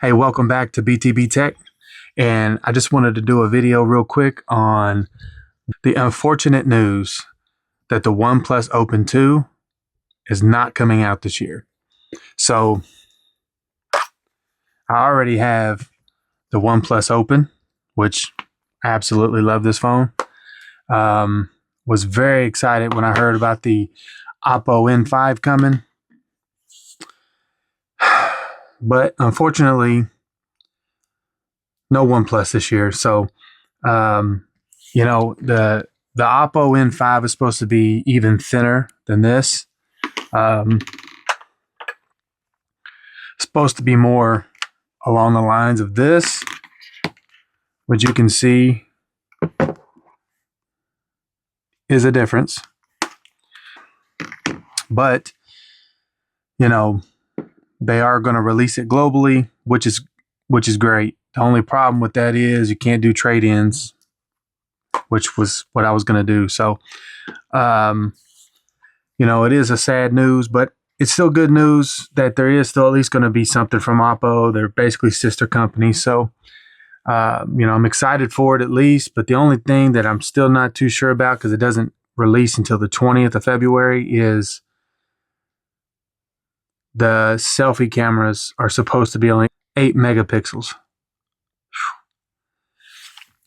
Hey, welcome back to BTB Tech. And I just wanted to do a video real quick on the unfortunate news that the Oneplus Open 2 is not coming out this year. So I already have the Oneplus Open, which I absolutely love this phone. Was very excited when I heard about the Oppo N5 coming. But unfortunately, no OnePlus this year. So, you know, the Oppo N5 is supposed to be even thinner than this. Supposed to be more along the lines of this, which you can see is a difference. But, you know, they are going to release it globally, which is great. The only problem with that is you can't do trade-ins, which was what I was going to do. So, you know, it is a sad news, but it's still good news that there is still at least going to be something from Oppo. They're basically sister companies. So, you know, I'm excited for it at least. But the only thing that I'm still not too sure about, because it doesn't release until the 20th of February, is the selfie cameras are supposed to be only 8 megapixels.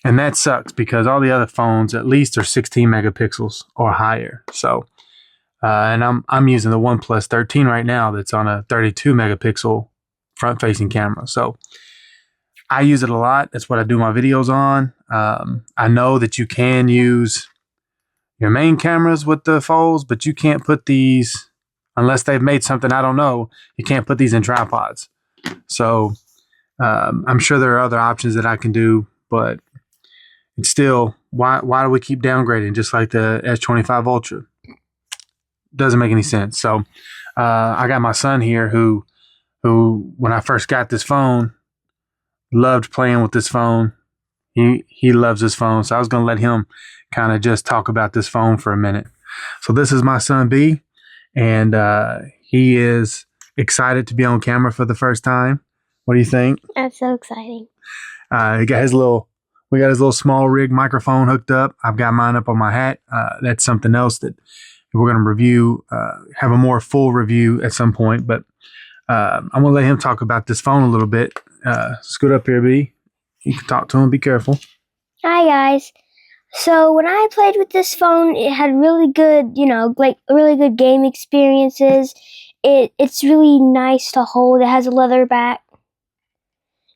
And that sucks because all the other phones at least are 16 megapixels or higher. So, and I'm using the OnePlus 13 right now that's on a 32 megapixel front-facing camera. So I use it a lot. That's what I do my videos on. I know that you can use your main cameras with the folds, but you can't put these, unless they've made something I don't know, you can't put these in tripods. So I'm sure there are other options that I can do, but it's still, why do we keep downgrading just like the S25 Ultra? Doesn't make any sense. So I got my son here who when I first got this phone, loved playing with this phone. He loves this phone. So I was going to let him kind of just talk about this phone for a minute. So this is my son B, and he is excited to be on camera for the first time. What do you think? That's so exciting. We got his little small rig microphone hooked up. I've got mine up on my hat. That's something else that we're going to review, have a more full review at some point. But I'm going to let him talk about this phone a little bit. Scoot up here, B. You can talk to him. Be careful. Hi, guys. So when I played with this phone, it had really good, you know, like really good game experiences. It's really nice to hold. It has a leather back.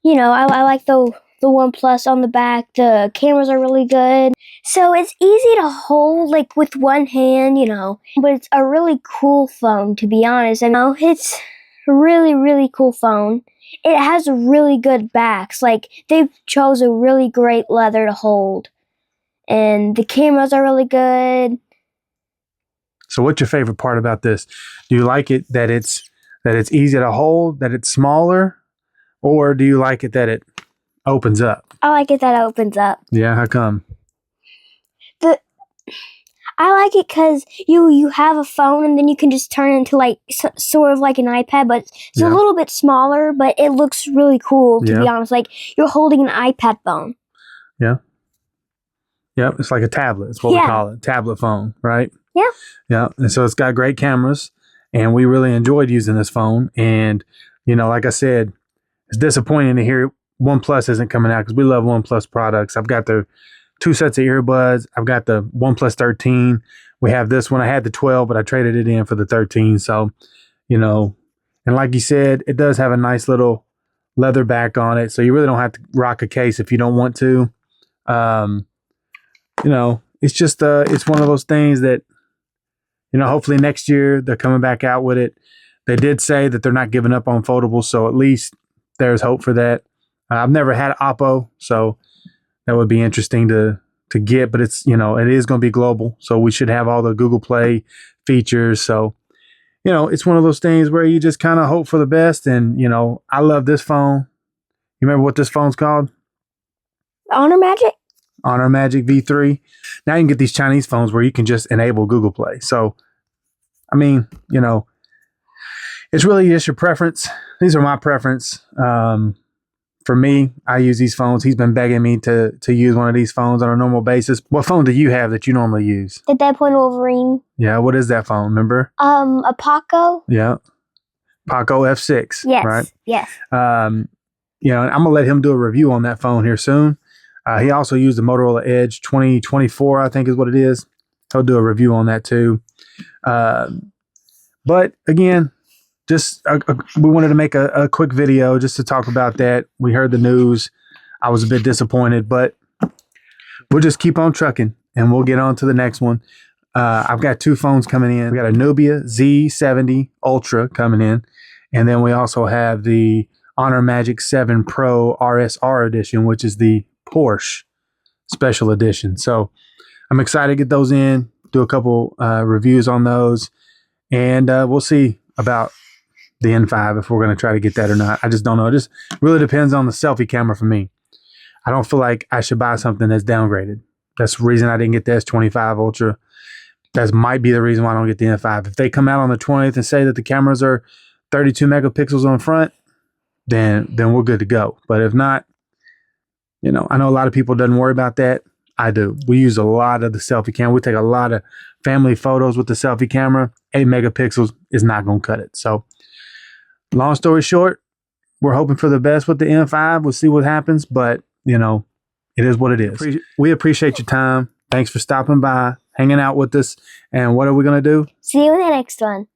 You know, I like the OnePlus on the back. The cameras are really good. So it's easy to hold, like, with one hand, you know. But it's a really cool phone, to be honest. You know, it's a really, really cool phone. It has really good backs. Like, they've chose a really great leather to hold. And the cameras are really good. So what's your favorite part about this? Do you like it that it's easy to hold, that it's smaller? Or do you like it that it opens up? I like it that it opens up. Yeah, how come? I like it because you have a phone and then you can just turn it into like sort of like an iPad, but it's a little bit smaller, but it looks really cool, to be honest. Like you're holding an iPad phone. Yeah. Yeah, it's like a tablet. It's what we call it, tablet phone, right? Yeah. Yeah, and so it's got great cameras, and we really enjoyed using this phone. And, you know, like I said, it's disappointing to hear OnePlus isn't coming out because we love OnePlus products. I've got the 2 sets of earbuds. I've got the OnePlus 13. We have this one. I had the 12, but I traded it in for the 13. So, you know, and like you said, it does have a nice little leather back on it. So you really don't have to rock a case if you don't want to. You know, it's just, it's one of those things that, you know, hopefully next year they're coming back out with it. They did say that they're not giving up on foldables. So at least there's hope for that. I've never had Oppo, so that would be interesting to get, but it's, you know, it is going to be global. So we should have all the Google Play features. So, you know, it's one of those things where you just kind of hope for the best. And, you know, I love this phone. You remember what this phone's called? Honor Magic? Honor Magic V3. Now you can get these Chinese phones where you can just enable Google Play. So, I mean, you know, it's really just your preference. These are my preference. for me, I use these phones. He's been begging me to use one of these phones on a normal basis. What phone do you have that you normally use? The Deadpool Wolverine. Yeah, what is that phone? Remember? A Paco. Yeah, Paco F6. Yes. Right. Yes. You know, I'm gonna let him do a review on that phone here soon. He also used the Motorola Edge 2024, I think is what it is. He'll do a review on that too. But again, just we wanted to make a quick video just to talk about that. We heard the news. I was a bit disappointed, but we'll just keep on trucking and we'll get on to the next one. I've got 2 phones coming in. We got a Nubia Z70 Ultra coming in. And then we also have the Honor Magic 7 Pro RSR edition, which is the Porsche special edition. So I'm excited to get those in, do a couple reviews on those, and we'll see about the N5 if we're going to try to get that or not. I just don't know. It just really depends on the selfie camera for me. I don't feel like I should buy something that's downgraded. That's the reason I didn't get the S25 Ultra. That might be the reason why I don't get the N5. If they come out on the 20th and say that the cameras are 32 megapixels on front, then we're good to go. But if not, you know, I know a lot of people doesn't worry about that. I do. We use a lot of the selfie camera. We take a lot of family photos with the selfie camera. 8 megapixels is not going to cut it. So long story short, we're hoping for the best with the N5. We'll see what happens, but you know, it is what it is. We appreciate your time. Thanks for stopping by, hanging out with us. And what are we going to do? See you in the next one.